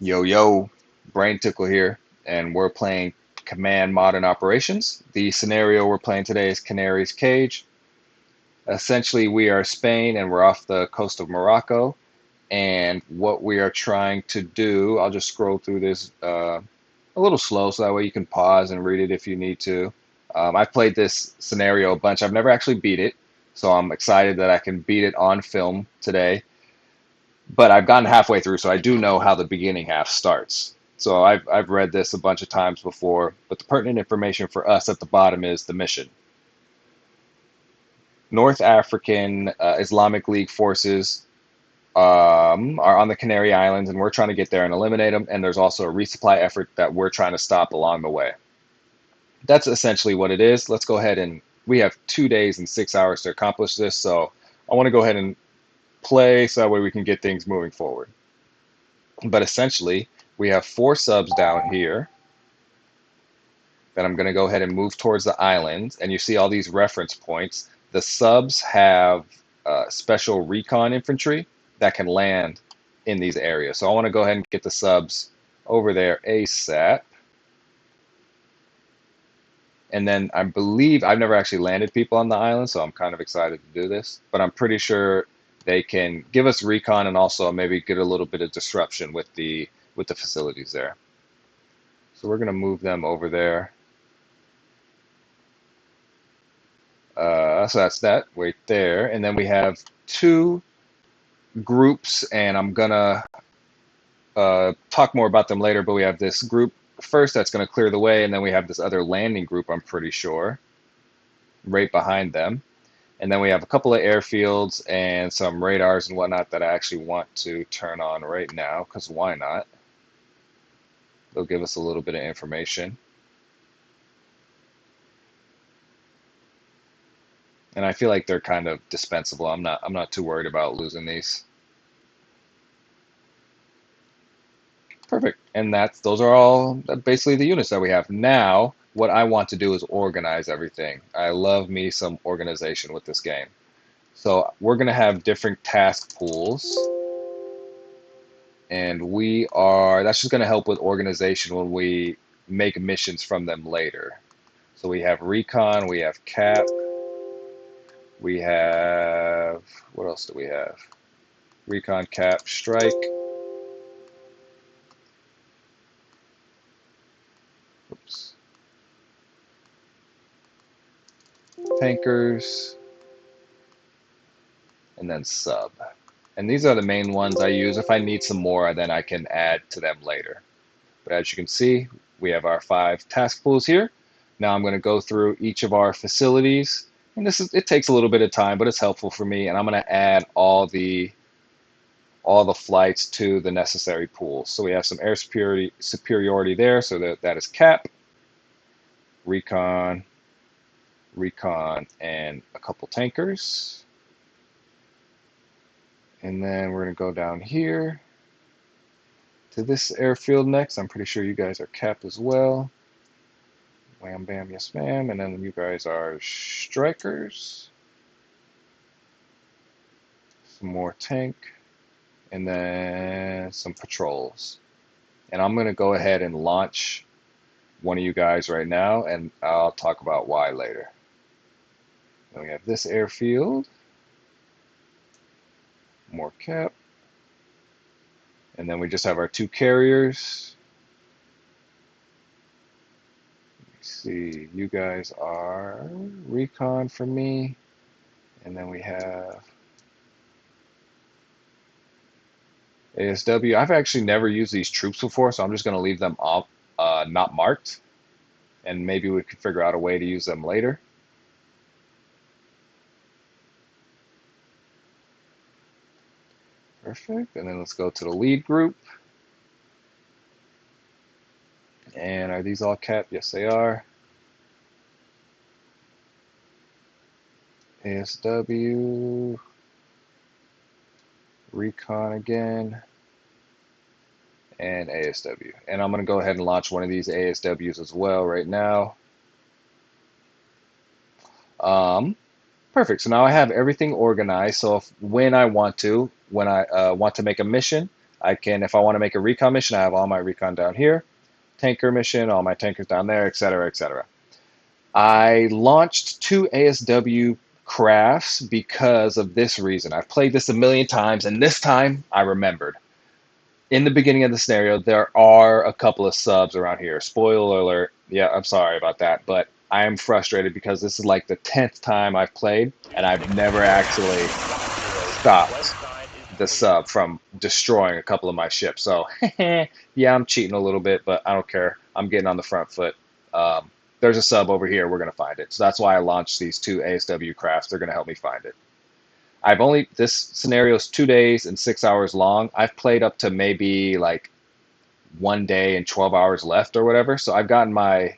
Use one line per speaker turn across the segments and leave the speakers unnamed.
Yo, yo, Brain Tickle here, and we're playing Command Modern Operations. The scenario we're playing today is Canary's Cage. Essentially, we are Spain and we're off the coast of Morocco. And what we are trying to do, I'll just scroll through this a little slow so that way you can pause and read it if you need to. I've played this scenario a bunch. I've never actually beat it, so I'm excited that I can beat it on film today, but I've gotten halfway through, so I do know how the beginning half starts. So I've read this a bunch of times before, but the pertinent information for us at the bottom is the mission. North African Islamic League forces are on the Canary Islands, and we're trying to get there and eliminate them. And there's also a resupply effort that we're trying to stop along the way. That's essentially what it is. Let's go ahead and we have 2 days and 6 hours to accomplish this. So I want to go ahead and play so that way we can get things moving forward. But essentially, we have 4 subs down here that I'm going to go ahead and move towards the islands. And you see all these reference points. The subs have special recon infantry that can land in these areas. So I want to go ahead and get the subs over there ASAP. And then I believe I've never actually landed people on the island, so I'm kind of excited to do this. But I'm pretty sure they can give us recon and also maybe get a little bit of disruption with the facilities there. So we're going to move them over there. So that's that right there. And then we have 2 groups, and I'm going to talk more about them later, but we have this group first that's going to clear the way, and then we have this other landing group, I'm pretty sure, right behind them. And then we have a couple of airfields and some radars and whatnot that I actually want to turn on right now, because why not? They'll give us a little bit of information. And I feel like they're kind of dispensable. I'm not too worried about losing these. Perfect. And those are all basically the units that we have. Now, what I want to do is organize everything. I love me some organization with this game. So we're going to have different task pools, and that's just going to help with organization when we make missions from them later. So we have recon, we have cap, we have, what else do we have? Recon, cap, strike. Oops. Tankers, and then sub. And these are the main ones I use. If I need some more, then I can add to them later. But as you can see, we have our 5 task pools here. Now I'm going to go through each of our facilities. And it takes a little bit of time, but it's helpful for me. And I'm going to add all the flights to the necessary pools. So we have some air superiority there. So that is cap, recon, and a couple tankers. And then we're going to go down here to this airfield next. I'm pretty sure you guys are cap as well. Wham, bam, yes, ma'am. And then you guys are strikers. Some more tank. And then some patrols. And I'm going to go ahead and launch one of you guys right now, and I'll talk about why later. Then we have this airfield. More cap. And then we just have our 2 carriers. See, you guys are recon for me, and then we have ASW. I've actually never used these troops before, so I'm just going to leave them off, not marked, and maybe we could figure out a way to use them later. Perfect, and then let's go to the lead group. And are these all cap? Yes, they are. ASW, recon again, and ASW. And I'm going to go ahead and launch one of these ASWs as well right now. Perfect. So now I have everything organized. So when I want to make a mission, I can, if I want to make a recon mission, I have all my recon down here. Tanker mission, all my tankers down there, etc., etc. I launched 2 ASW crafts because of this reason. I've played this a million times, and this time I remembered. In the beginning of the scenario, there are a couple of subs around here. Spoiler alert. Yeah, I'm sorry about that, but I am frustrated because this is like the 10th time I've played, and I've never actually stopped the sub from destroying a couple of my ships. So, yeah, I'm cheating a little bit, but I don't care. I'm getting on the front foot. Um, there's a sub over here. We're going to find it. So that's why I launched these 2 ASW crafts. They're going to help me find it. This scenario is 2 days and 6 hours long. I've played up to maybe like 1 day and 12 hours left or whatever. So I've gotten my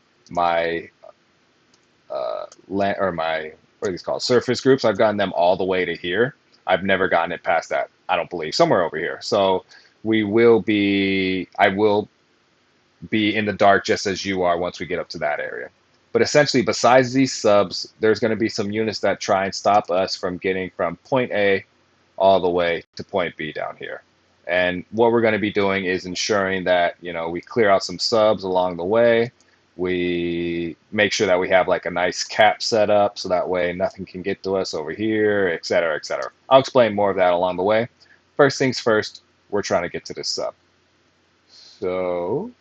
land or my what are these called, surface groups. I've gotten them all the way to here. I've never gotten it past that. I don't believe somewhere over here. So I will be in the dark just as you are once we get up to that area. But essentially, besides these subs, there's going to be some units that try and stop us from getting from point A all the way to point B down here. And what we're going to be doing is ensuring that, we clear out some subs along the way. We make sure that we have like a nice cap set up so that way nothing can get to us over here, et cetera, et cetera. I'll explain more of that along the way. First things first, we're trying to get to this sub. So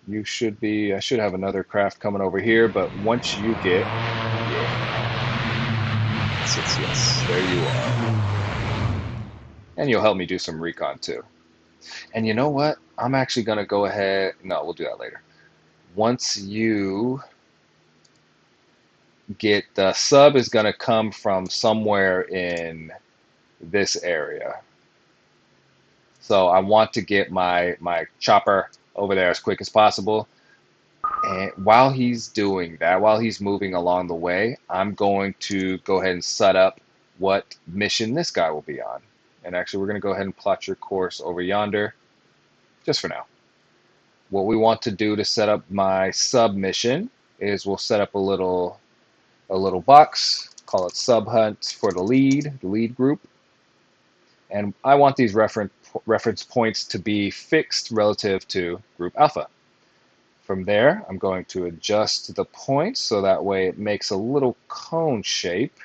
I should have another craft coming over here, but once you get, yes, there you are. And you'll help me do some recon too. And you know what? I'm actually going to go ahead. No, we'll do that later. Once you get the sub is going to come from somewhere in this area. So I want to get my chopper over there as quick as possible. And while he's doing that, while he's moving along the way, I'm going to go ahead and set up what mission this guy will be on. And actually, we're going to go ahead and plot your course over yonder, just for now. What we want to do to set up my submission is we'll set up a little box, call it sub hunt for the lead group. And I want these reference points to be fixed relative to group alpha. From there, I'm going to adjust the points so that way it makes a little cone shape.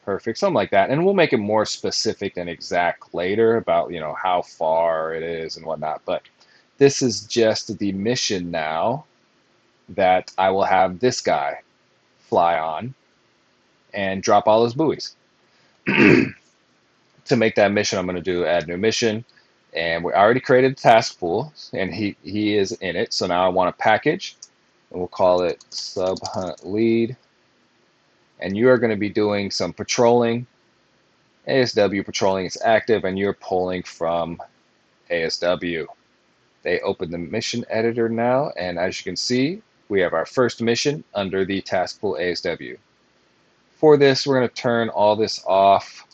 Perfect, something like that. And we'll make it more specific and exact later about, how far it is and whatnot. But this is just the mission now that I will have this guy fly on and drop all his buoys. To make that mission, I'm going to add new mission. And we already created a task pool, and he is in it. So now I want a package, and we'll call it Sub Hunt Lead. And you are going to be doing some patrolling. ASW patrolling is active, and you're pulling from ASW. They open the mission editor now, and as you can see, we have our first mission under the task pool ASW. For this, we're going to turn all this off.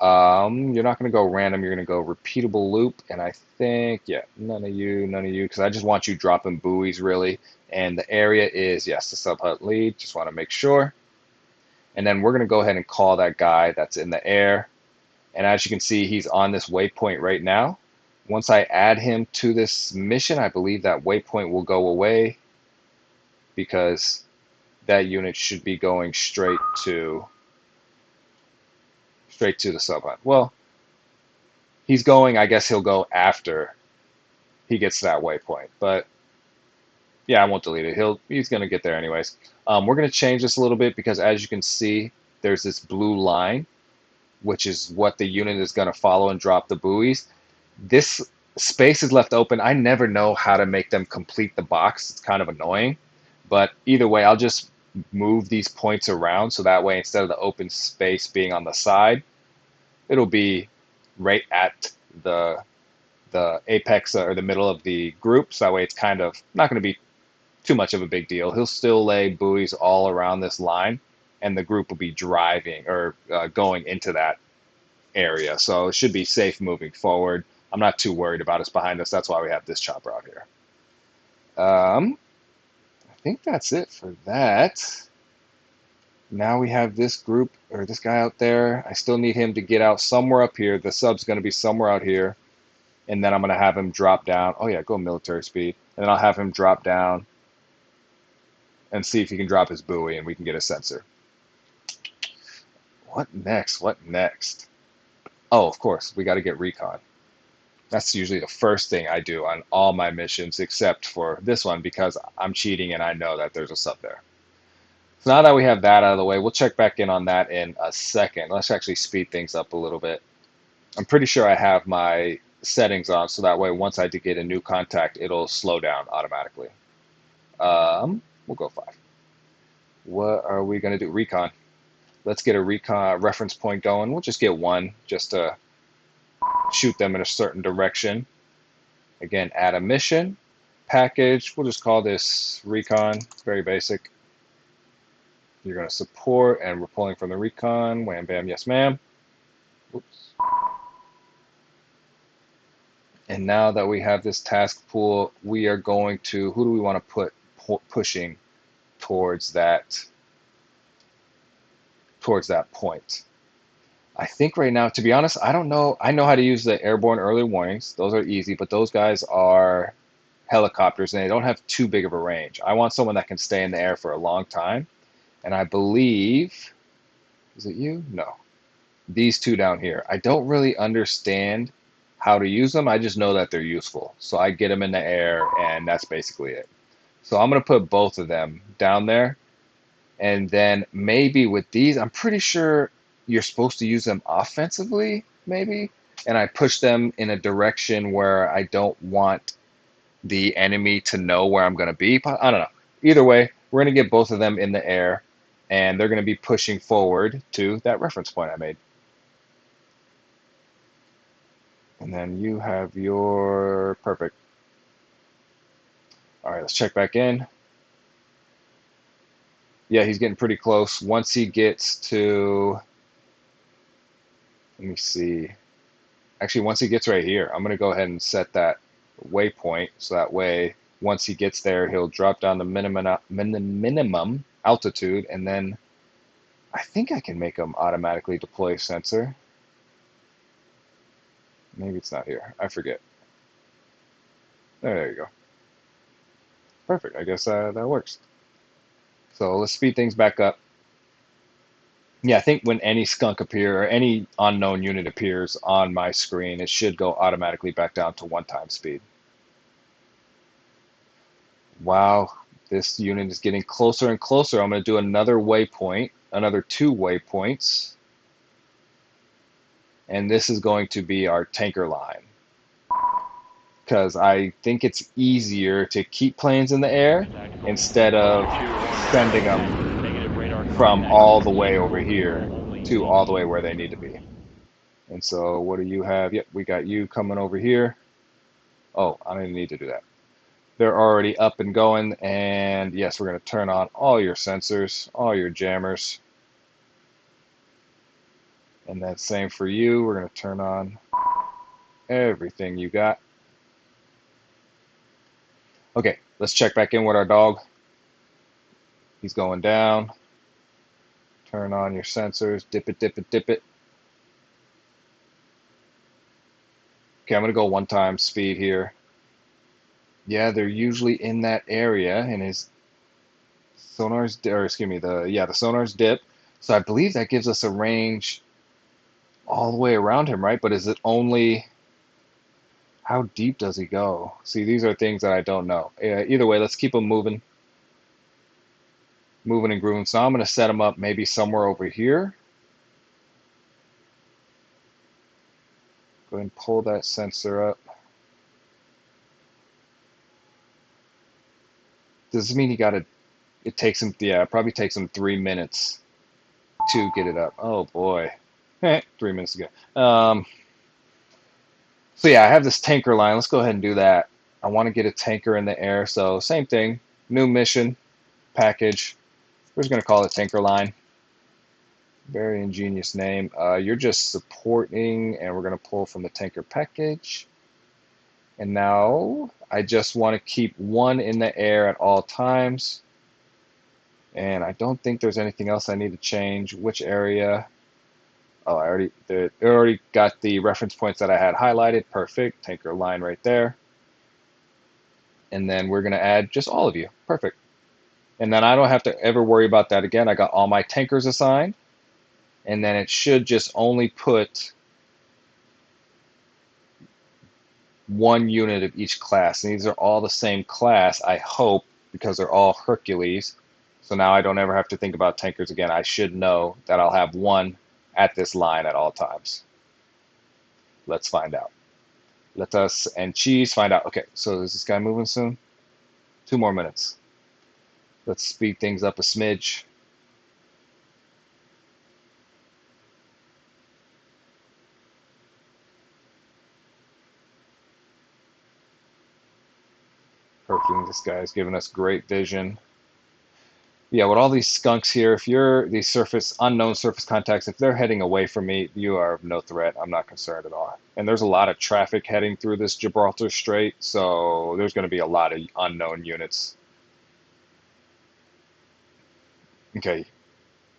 You're not going to go random, you're going to go repeatable loop, and I think, yeah, none of you, because I just want you dropping buoys, really. And the area is, yes, the sub hut lead, just want to make sure. And then we're going to go ahead and call that guy that's in the air. And as you can see, he's on this waypoint right now. Once I add him to this mission, I believe that waypoint will go away because that unit should be going straight to the sub hunt. Well, he's going, I guess he'll go after he gets to that waypoint. But yeah, I won't delete it. He's going to get there anyways. We're going to change this a little bit because as you can see, there's this blue line, which is what the unit is going to follow and drop the buoys. This space is left open. I never know how to make them complete the box. It's kind of annoying. But either way, I'll just move these points around so that way instead of the open space being on the side, it'll be right at the apex or the middle of the group. So that way it's kind of not going to be too much of a big deal. He'll still lay buoys all around this line, and the group will be driving or going into that area. So it should be safe moving forward. I'm not too worried about us behind us. That's why we have this chopper out here. I think that's it for that. Now we have this group, or this guy out there. I still need him to get out somewhere up here. The sub's going to be somewhere out here. And then I'm going to have him drop down. Oh, yeah, go military speed. And then I'll have him drop down and see if he can drop his buoy and we can get a sensor. What next? What next? Oh, of course, we got to get recon. That's usually the first thing I do on all my missions, except for this one because I'm cheating and I know that there's a sub there. So now that we have that out of the way, we'll check back in on that in a second. Let's actually speed things up a little bit. I'm pretty sure I have my settings on, so that way once I do get a new contact, it'll slow down automatically. We'll go 5. What are we going to do? Recon. Let's get a recon reference point going. We'll just get one just to shoot them in a certain direction. Again, add a mission, package. We'll just call this recon. Very basic. You're going to support, and we're pulling from the recon. Wham, bam, yes, ma'am. Oops. And now that we have this task pool, we are going to, who do we want to put pushing towards that point? I think right now, to be honest, I don't know. I know how to use the airborne early warnings. Those are easy, but those guys are helicopters and they don't have too big of a range. I want someone that can stay in the air for a long time. And I believe, is it you? No. These two down here. I don't really understand how to use them. I just know that they're useful. So I get them in the air and that's basically it. So I'm going to put both of them down there. And then maybe with these, I'm pretty sure you're supposed to use them offensively, maybe. And I push them in a direction where I don't want the enemy to know where I'm going to be. I don't know. Either way, we're going to get both of them in the air, and they're going to be pushing forward to that reference point I made. And then you have your perfect. All right, let's check back in. Yeah, he's getting pretty close. Once he gets to, let me see. Actually, once he gets right here, I'm going to go ahead and set that waypoint so that way once he gets there, he'll drop down the minimum altitude, and then I think I can make him automatically deploy sensor. Maybe it's not here. I forget. There you go. Perfect. I guess that works. So let's speed things back up. Yeah, I think when any skunk appear or any unknown unit appears on my screen, it should go automatically back down to 1 time speed. Wow, this unit is getting closer and closer. I'm going to do another waypoint, another 2 waypoints. And this is going to be our tanker line. Because I think it's easier to keep planes in the air instead of sending them from all the way over here to all the way where they need to be. And so what do you have? Yep, we got you coming over here. Oh, I don't even need to do that. They're already up and going, and yes, we're going to turn on all your sensors, all your jammers. And that's same for you. We're going to turn on everything you got. Okay, let's check back in with our dog. He's going down. Turn on your sensors. Dip it, dip it, dip it. Okay, I'm going to go 1 time speed here. Yeah, they're usually in that area, and his sonar's, or excuse me, the sonar's dip. So I believe that gives us a range all the way around him, right? But is it only, how deep does he go? See, these are things that I don't know. Either way, let's keep him moving and grooving. So I'm going to set him up maybe somewhere over here. Go ahead and pull that sensor up. Does this mean he got to, it takes him, yeah, it probably takes him 3 minutes to get it up. Oh boy. 3 minutes ago. So yeah, I have this tanker line. Let's go ahead and do that. I want to get a tanker in the air. So same thing, new mission, package. We're just going to call it tanker line. Very ingenious name. You're just supporting, and we're going to pull from the tanker package. And now I just want to keep 1 in the air at all times. And I don't think there's anything else I need to change. Which area? Oh, it already got the reference points that I had highlighted. Perfect. Tanker line right there. And then we're going to add just all of you. Perfect. And then I don't have to ever worry about that again. I got all my tankers assigned. And then it should just only put one unit of each class. And these are all the same class, I hope, because they're all Hercules. So now I don't ever have to think about tankers again. I should know that I'll have one at this line at all times. Let's find out. Let us and cheese find out. Okay, so is this guy moving soon? 2 more minutes. Let's speed things up a smidge. Perfect. This guy's giving us great vision. Yeah, with all these skunks here, if you're these unknown surface contacts, if they're heading away from me, you are of no threat. I'm not concerned at all. And there's a lot of traffic heading through this Gibraltar Strait, so there's going to be a lot of unknown units. Okay,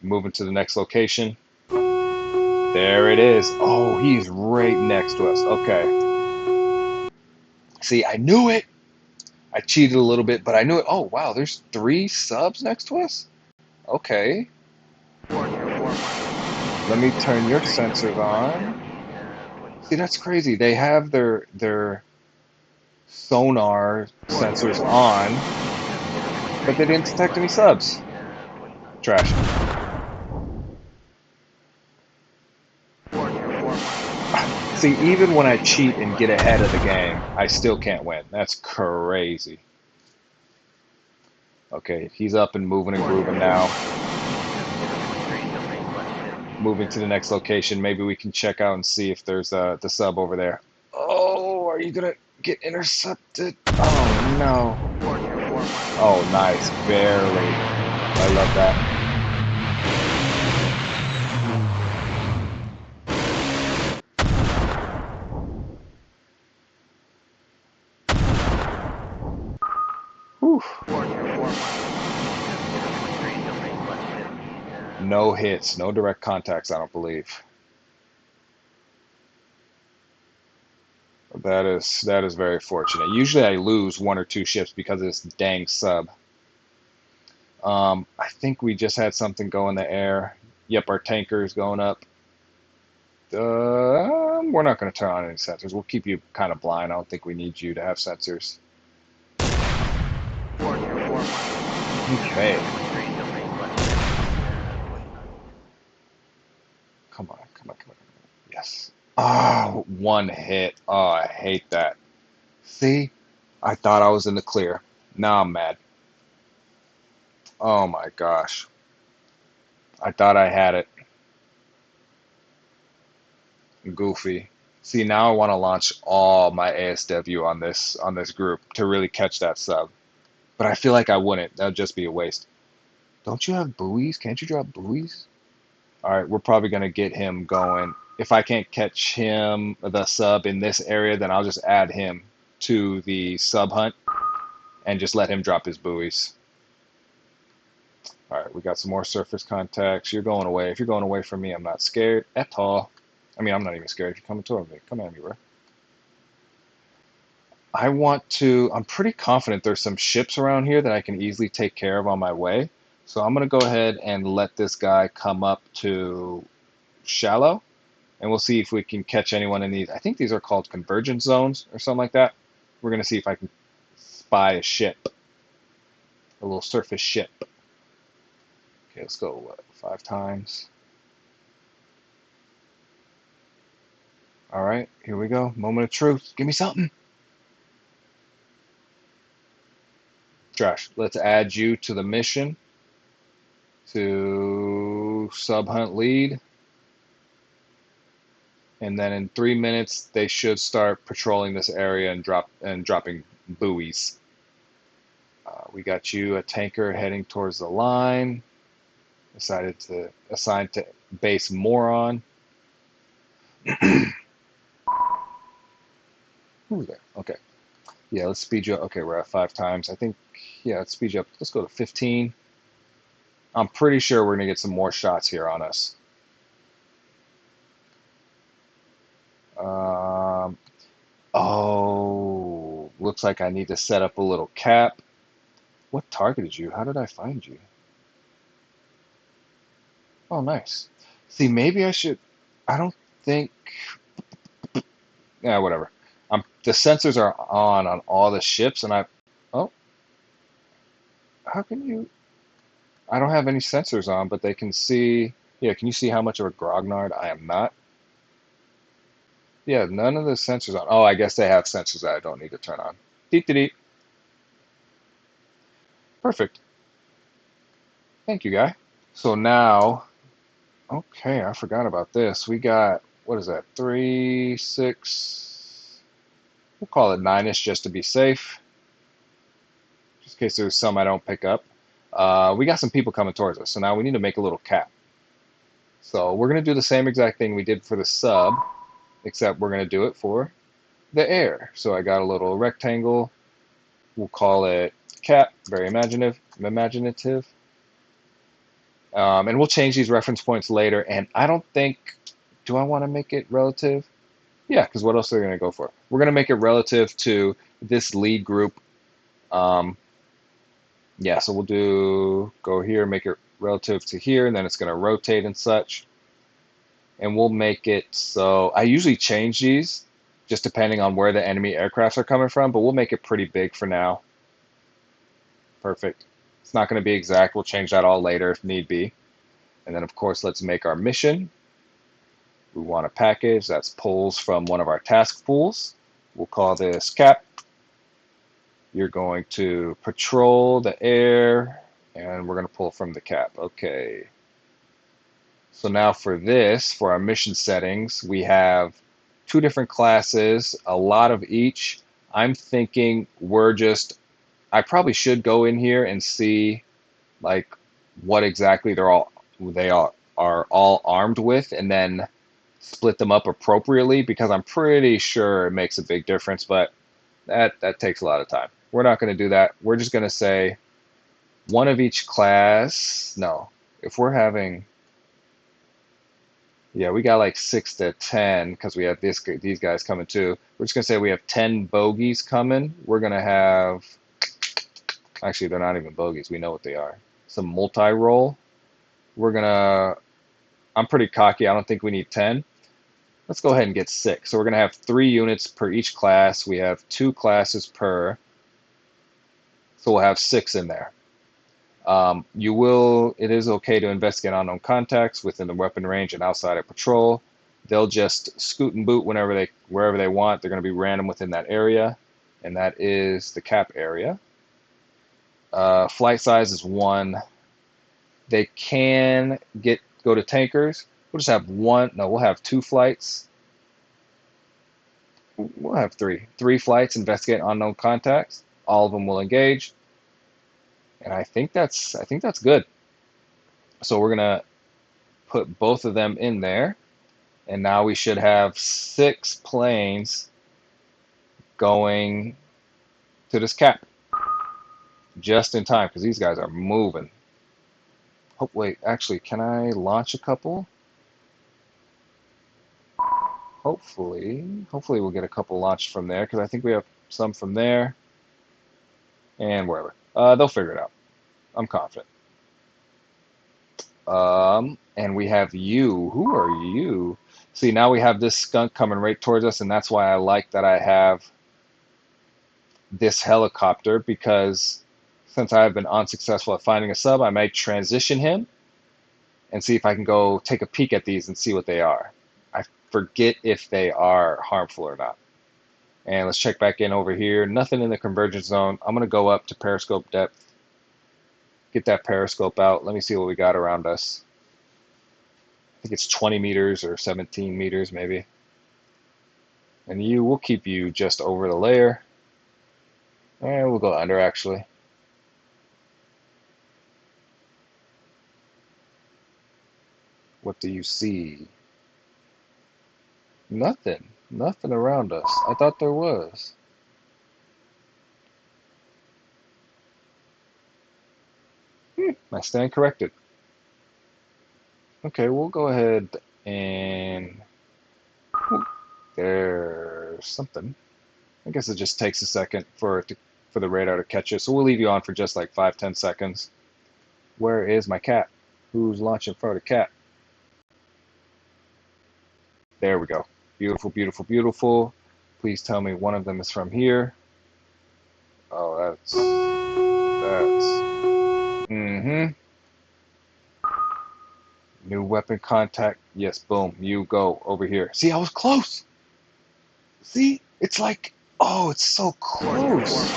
moving to the next location. There it is. Oh, he's right next to us. Okay. See, I knew it. I cheated a little bit, but I knew it. Oh, wow, there's 3 subs next to us? Okay. Let me turn your sensors on. See, that's crazy. They have their sonar sensors on, but they didn't detect any subs. Trash. See, even when I cheat and get ahead of the game, I still can't win. That's crazy. Okay, he's up and moving and grooving now. Moving to the next location. Maybe we can check out and see if there's the sub over there. Oh, are you gonna get intercepted? Oh no. Oh, nice. Barely. I love that. Whew. No hits, no direct contacts, I don't believe. That is very fortunate. Usually I lose 1 or 2 ships because of this dang sub. I think we just had something go in the air. Yep, our tanker is going up. We're not going to turn on any sensors. We'll keep you kind of blind. I don't think we need you to have sensors. Okay. Come on, come on, come on. Yes. Oh, 1 hit. Oh, I hate that. See? I thought I was in the clear. Now I'm mad. Oh my gosh. I thought I had it. Goofy. See, now I want to launch all my ASW on this group to really catch that sub. But I feel like I wouldn't. That would just be a waste. Don't you have buoys? Can't you drop buoys? All right, we're probably going to get him going. If I can't catch him, the sub in this area, then I'll just add him to the sub hunt and just let him drop his buoys. All right, we got some more surface contacts. You're going away. If you're going away from me, I'm not scared at all. I mean, I'm not even scared if you're coming toward me. Come at me, bro. I'm pretty confident there's some ships around here that I can easily take care of on my way. So I'm going to go ahead and let this guy come up to shallow, and we'll see if we can catch anyone in these. I think these are called convergence zones or something like that. We're going to see if I can spy a ship, a little surface ship. Okay, let's go, 5 times. All right, here we go. Moment of truth. Give me something. Trash. Let's add you to the mission to sub hunt lead. And then in 3 minutes, they should start patrolling this area and dropping buoys. We got you a tanker heading towards the line. Decided to assign to base moron. Who's there? Okay. Yeah, let's speed you up. Okay, we're at 5 times. I think, yeah, let's speed you up. Let's go to 15. I'm pretty sure we're gonna get some more shots here on us. Um, oh, looks like I need to set up a little cap. What targeted you? How did I find you? Oh, nice. See, maybe I should. I don't think. Yeah, whatever. The sensors are on all the ships, and I. Oh, how can you? I don't have any sensors on, but they can see. Yeah, can you see how much of a grognard I am not? Yeah, none of the sensors on. Oh, I guess they have sensors that I don't need to turn on. Deep, deep, deep. Perfect. Thank you, guy. So now, okay, I forgot about this. We got, what is that? 3, 6. We'll call it 9-ish just to be safe, just in case there's some I don't pick up. We got some people coming towards us, so now we need to make a little cap. So we're going to do the same exact thing we did for the sub, except we're going to do it for the air. So I got a little rectangle. We'll call it cap, very imaginative. And we'll change these reference points later. And I don't think, do I want to make it relative? Yeah, because what else are they going to go for? We're going to make it relative to this lead group. Um, yeah, so we'll go here, make it relative to here, and then it's going to rotate and such. And we'll make it so I usually change these just depending on where the enemy aircrafts are coming from, but we'll make it pretty big for now. Perfect. It's not going to be exact. We'll change that all later if need be. And then, of course, let's make our mission. We want a package that's pulls from one of our task pools. We'll call this cap. You're going to patrol the air, and we're going to pull from the cap. Okay. So now for this, for our mission settings, we have 2 different classes, a lot of each. I'm thinking I probably should go in here and see like what exactly they are all armed with, and then split them up appropriately because I'm pretty sure it makes a big difference, but that takes a lot of time. We're not going to do that. We're just going to say one of each class. No, if we're having, yeah, we got like 6 to 10 because we have these guys coming too. We're just going to say we have 10 bogeys coming. We're going to have, actually, they're not even bogeys. We know what they are. Some multi-roll. We're going to, I'm pretty cocky. I don't think we need 10. Let's go ahead and get 6. So we're going to have 3 units per each class. We have 2 classes per, so we'll have 6 in there. It is okay to investigate unknown contacts within the weapon range and outside of patrol. They'll just scoot and boot wherever they want. They're going to be random within that area, and that is the cap area. Flight size is 1. They can go to tankers. We'll just have 1. No, we'll have 2 flights. We'll have 3. 3 flights, investigate unknown contacts. All of them will engage. And I think that's good. So we're gonna put both of them in there, and now we should have 6 planes going to this cap just in time because these guys are moving. Oh wait, actually, can I launch a couple? Hopefully we'll get a couple launched from there because I think we have some from there and wherever. They'll figure it out. I'm confident. And we have you. Who are you? See, now we have this skunk coming right towards us, and that's why I like that I have this helicopter, because since I have been unsuccessful at finding a sub, I might transition him and see if I can go take a peek at these and see what they are. I forget if they are harmful or not. And let's check back in over here. Nothing in the convergence zone. I'm going to go up to periscope depth, get that periscope out. Let me see what we got around us. I think it's 20 meters or 17 meters maybe. And we'll keep you just over the layer. And we'll go under actually. What do you see? Nothing. Nothing around us. I thought there was. I stand corrected. Okay, we'll go ahead and there's something. I guess it just takes a second for the radar to catch it. So we'll leave you on for just like 5-10 seconds. Where is my cat? Who's launching for the cat? There we go. Beautiful, beautiful, beautiful. Please tell me one of them is from here. Oh, that's. Mm-hmm. New weapon contact. Yes, boom. You go over here. See, I was close. See, it's like, oh, it's so close.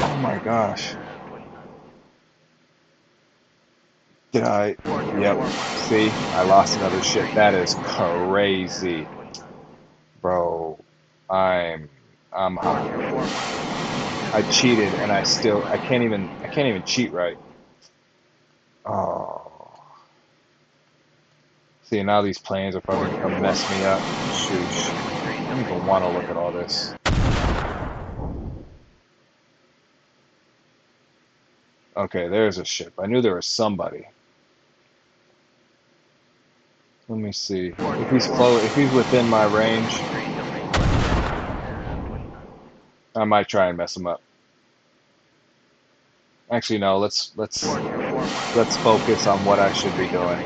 Oh my gosh. Did I? Yep. See, I lost another ship. That is crazy, bro. I'm, I'm hot. I cheated, and I can't even cheat right. Oh. See, now these planes are probably gonna come mess me up. Shoosh. I don't even want to look at all this. Okay, there's a ship. I knew there was somebody. Let me see. If he's close, if he's within my range, I might try and mess him up. Actually, no. Let's focus on what I should be doing.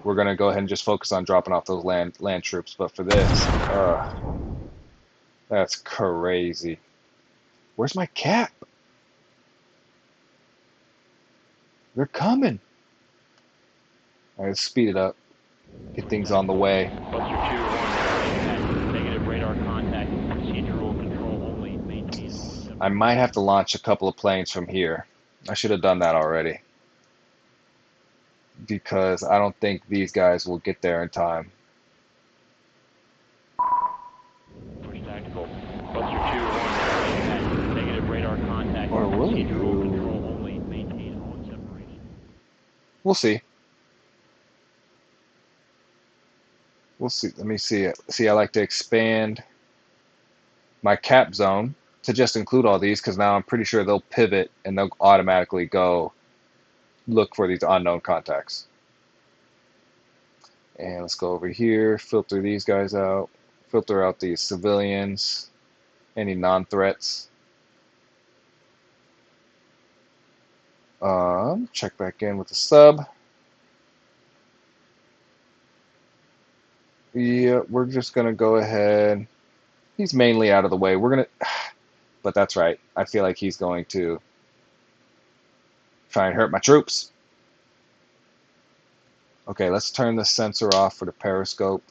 We're gonna go ahead and just focus on dropping off those land troops. But for this, that's crazy. Where's my cap? They're coming. All right, let's speed it up. Get things on the way.
Buster 2, negative radar contact, procedural control only, maintain all separate.
I might have to launch a couple of planes from here. I should have done that already because I don't think these guys will get there in time.
First tactical, Buster 2, negative radar contact,
Or will he?
procedural control only, maintain all separation.
We'll see. We'll see. Let me see it. See, I like to expand my cap zone to just include all these because now I'm pretty sure they'll pivot and they'll automatically go look for these unknown contacts. And let's go over here, filter these guys out, filter out these civilians, any non-threats. Check back in with the sub. Yeah, we're just gonna go ahead. He's mainly out of the way. We're gonna, but that's right. I feel like he's going to try and hurt my troops. Okay, let's turn the sensor off for the periscope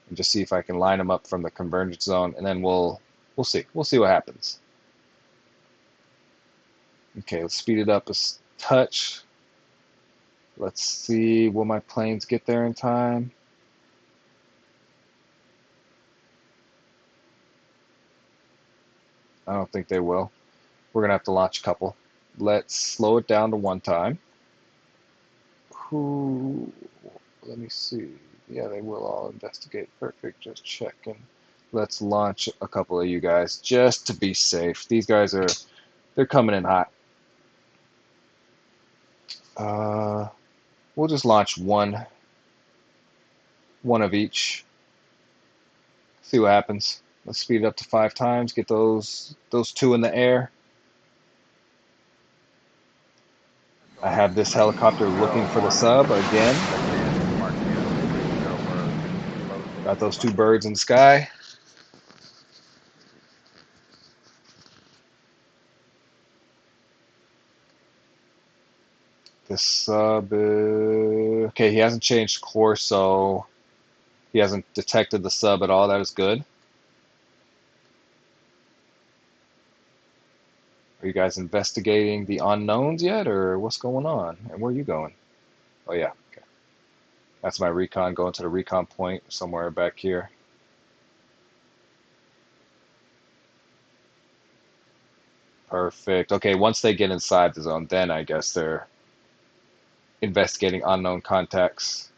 and just see if I can line them up from the convergence zone, and then we'll see. We'll see what happens. Okay, let's speed it up a touch. Let's see, will my planes get there in time? I don't think they will. We're gonna have to launch a couple. Let's slow it down to one time. Who? Let me see. Yeah, they will all investigate. Perfect. Just checking. Let's launch a couple of you guys just to be safe. These guys they're coming in hot. Uh, we'll just launch one of each. See what happens. Let's speed it up to 5 times. Get those two in the air. I have this helicopter looking for the sub again. Got those two birds in the sky. This sub, okay, he hasn't changed course, so he hasn't detected the sub at all. That is good. Are you guys investigating the unknowns yet, or what's going on? And where are you going? Oh yeah, okay. That's my recon going to the recon point somewhere back here. Perfect. Okay, once they get inside the zone, then I guess they're investigating unknown contacts.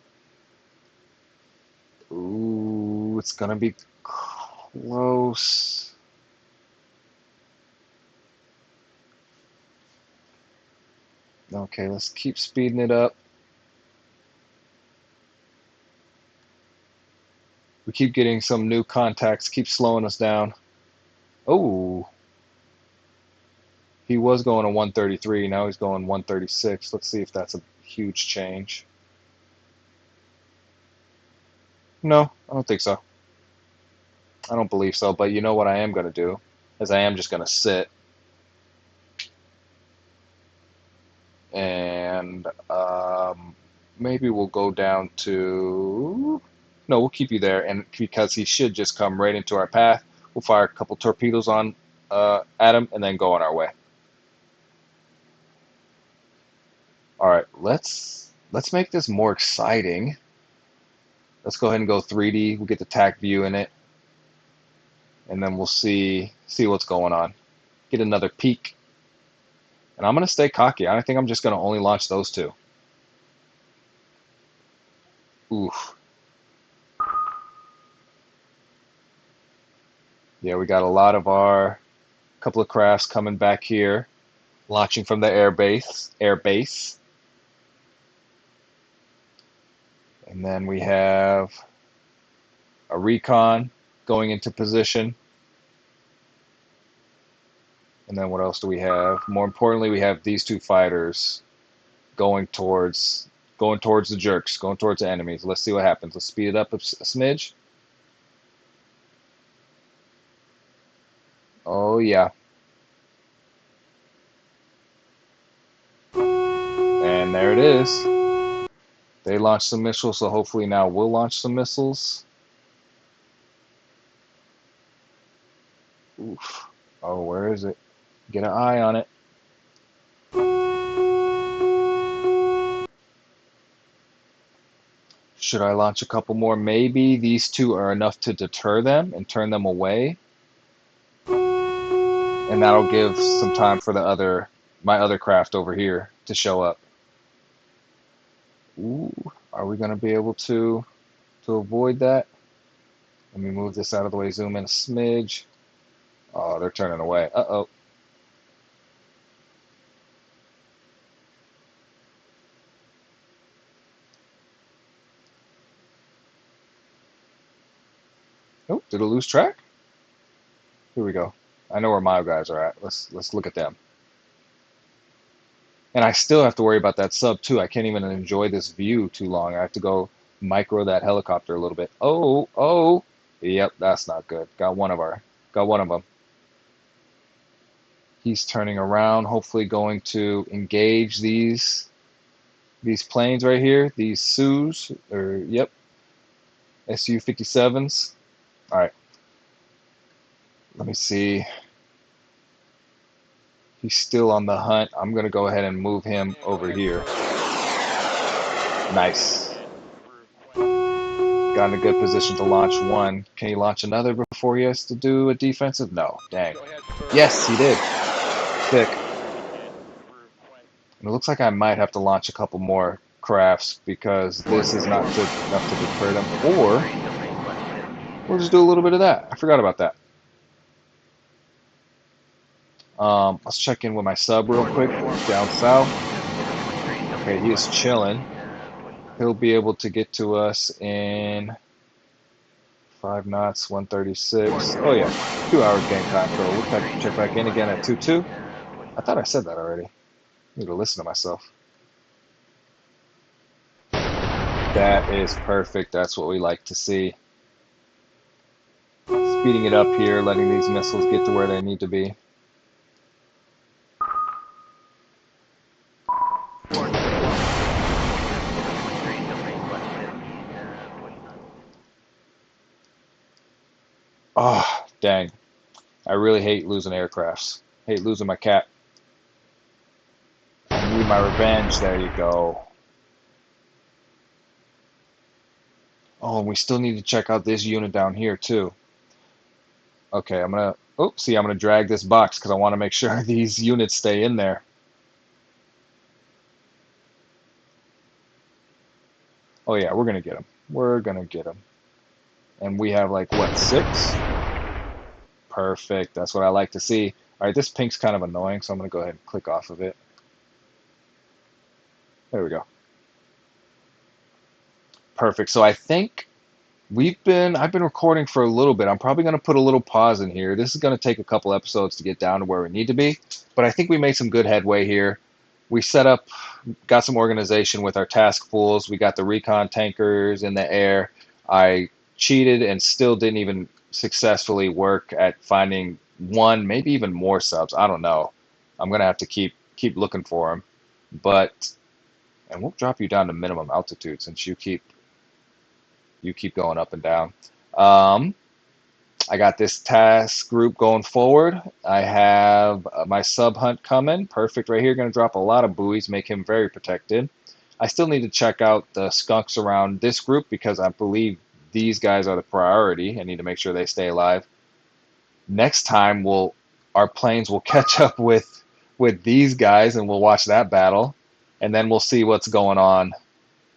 Ooh, it's gonna be close. Okay, let's keep speeding it up. We keep getting some new contacts, keep slowing us down. Oh, he was going to 133, now he's going 136. Let's see if that's a huge change. No, I don't think so. I don't believe so, but you know what I am going to do? Is I am just going to sit and maybe we'll go down to. No, we'll keep you there, and because he should just come right into our path, we'll fire a couple torpedoes on at him and then go on our way. All right, let's make this more exciting. Let's go ahead and go 3D. We'll get the TAC view in it, and then we'll see what's going on. Get another peek, and I'm gonna stay cocky. I think I'm just gonna only launch those two. Oof. Yeah, we got a lot of our couple of crafts coming back here, launching from the air base. And then we have a recon going into position. And then what else do we have? More importantly, we have these two fighters going towards the jerks, going towards the enemies. Let's see what happens. Let's speed it up a smidge. Oh yeah. And there it is. They launched some missiles, so hopefully now we'll launch some missiles. Oof. Oh, where is it? Get an eye on it. Should I launch a couple more? Maybe these two are enough to deter them and turn them away. And that'll give some time for my other craft over here to show up. Ooh, are we gonna be able to avoid that? Let me move this out of the way, zoom in a smidge. Oh, they're turning away. Uh-oh. Oh, did it lose track? Here we go. I know where my guys are at. Let's look at them. And I still have to worry about that sub too. I can't even enjoy this view too long. I have to go micro that helicopter a little bit. Oh, oh. Yep, that's not good. Got one of them. He's turning around, hopefully going to engage these planes right here, these Su's, or yep, Su-57s. All right, let me see. He's still on the hunt. I'm gonna go ahead and move him over here. Nice. Got in a good position to launch one. Can he launch another before he has to do a defensive? No. Dang. Yes, he did. Sick. And it looks like I might have to launch a couple more crafts because this is not good enough to deter them. Or we'll just do a little bit of that. I forgot about that. Let's check in with my sub real quick down south. Okay, he is chilling. He'll be able to get to us in 5 knots, 136. Oh yeah, 2 hours game time. So we'll check back in again at 2-2. I thought I said that already. I need to listen to myself. That is perfect. That's what we like to see. Speeding it up here, letting these missiles get to where they need to be. Oh, dang. I really hate losing aircrafts. Hate losing my cat. I need my revenge. There you go. Oh, and we still need to check out this unit down here too. Okay, I'm gonna drag this box because I want to make sure these units stay in there. Oh yeah, we're gonna get them. We're gonna get them. And we have like what, 6? Perfect. That's what I like to see. All right, this pink's kind of annoying, so I'm gonna go ahead and click off of it. There we go. Perfect. So I think I've been recording for a little bit. I'm probably going to put a little pause in here. This is going to take a couple episodes to get down to where we need to be, but I think we made some good headway here. We set up, got some organization with our task pools. We got the recon tankers in the air. I cheated and still didn't even successfully work at finding one, maybe even more subs. I don't know. I'm going to have to keep looking for them. But and we'll drop you down to minimum altitude since you keep going up and down. Um, I got this task group going forward. I have my sub hunt coming. Perfect right here. Going to drop a lot of buoys, make him very protected. I still need to check out the skunks around this group because I believe these guys are the priority. I need to make sure they stay alive. Next time our planes will catch up with these guys and we'll watch that battle, and then we'll see what's going on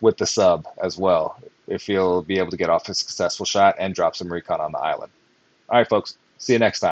with the sub as well, if he'll be able to get off a successful shot and drop some recon on the island. All right, folks. See you next time.